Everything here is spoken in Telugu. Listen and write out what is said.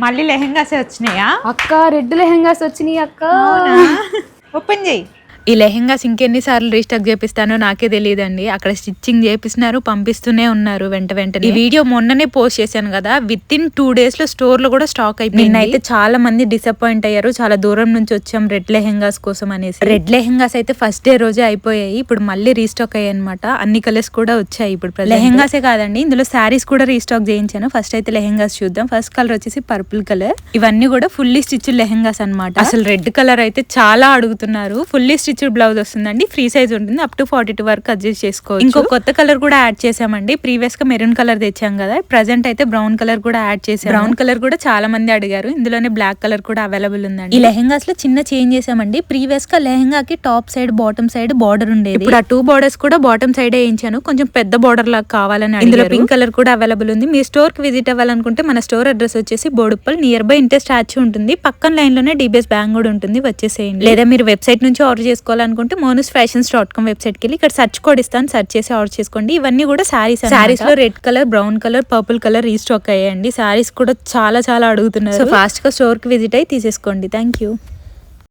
మళ్ళీ లెహెంగాసే వచ్చినాయా అక్క? రెడ్ లెహెంగాస్ వచ్చినాయి అక్క. ఓపెన్ చేయి. ఈ లెహెంగాస్ ఇంకెన్నిసార్లు రీస్టాక్ చేపిస్తానో నాకే తెలియదండి. అక్కడ స్టిచ్చింగ్ చేపిస్తున్నారు, పంపిస్తూనే ఉన్నారు వెంటనే. ఈ వీడియో మొన్ననే పోస్ట్ చేశాను కదా, విత్ ఇన్ 2 days లో స్టోర్ లో కూడా స్టాక్ అయిపోయింది. నిన్నైతే చాలా మంది డిసప్పాయింట్ అయ్యారు. చాలా దూరం నుంచి వచ్చాం రెడ్ లెహెంగాస్ కోసం అనేసి. రెడ్ లెహెంగాస్ అయితే ఫస్ట్ డే రోజే అయిపోయాయి. ఇప్పుడు మళ్ళీ రీస్టాక్ అయ్యాయి అనమాట. అన్ని కలర్స్ కూడా వచ్చాయి. ఇప్పుడు లెహెంగాసే కాదండి, ఇందులో శారీస్ కూడా రీస్టాక్ చేయించాను. ఫస్ట్ అయితే లెహెంగాస్ చూద్దాం. ఫస్ట్ కలర్ వచ్చేసి పర్పుల్ కలర్. ఇవన్నీ కూడా ఫుల్లీ స్టిచ్ లెహెంగాస్ అనమాట. అసలు రెడ్ కలర్ అయితే చాలా అడుగుతున్నారు. ఫుల్లీ స్టిచ్ బ్లౌజ్ వస్తుందండి, ఫ్రీ సైజ్ ఉంటుంది, అప్ టు 42 వరకు అడ్జస్ట్ చేసుకోవచ్చు. ఇంకో కొత్త కలర్ కూడా యాడ్ చేసామండి. ప్రీవియస్ గా మెరూన్ కలర్ తెచ్చాం కదా, ప్రెసెంట్ అయితే బ్రౌన్ కలర్ కూడా యాడ్ చేసాం. బ్రౌన్ కలర్ కూడా చాలా మంది అడిగారు. ఇందులోనే బ్లాక్ కలర్ కూడా అవైలబుల్ ఉందండి. ఈ లెహెంగాస్ లో చిన్న చేంజ్ చేసామండి. ప్రీవియస్ గా లెహెంగాకి top side bottom side border ఉండేది. ఇప్పుడు ఆ 2 బార్డర్స్ కూడా బాటమ్ సైడ్ వేయించాను. కొంచెం పెద్ద బార్డర్ లాగా కావాలని అడిగారు. ఇందులో పింక్ కలర్ కూడా అవైలబుల్ ఉంది. మీ స్టోర్ కి విజిట్ అవ్వాలనుకుంటే మన స్టోర్ అడ్రస్ వచ్చేసి Boduppal, near by inter statue ఉంటుంది. పక్కన లైన్ లోనే DBS బ్యాంక్ కూడా ఉంటుంది, వచ్చేసేయండి. లేదా మీరు వెబ్సైట్ నుంచి ఆర్డర్ చేసుకోవాలనుకుంటే monusfashions.com వెబ్సైట్ కి వెళ్ళి ఇక్కడ సర్చ్ కోడ్ ఇస్తాను, సర్చ్ చేసి ఆర్డర్ చేసుకోండి. ఇవన్నీ కూడా సారీస్ లో red colour, brown colour, purple colour restock అయ్యాయండి. సారీస్ కూడా చాలా అడుగుతున్నారు. సో ఫాస్ట్ గా స్టోర్ కి విజిట్ అయ్యి తీసేసుకోండి. Thank you.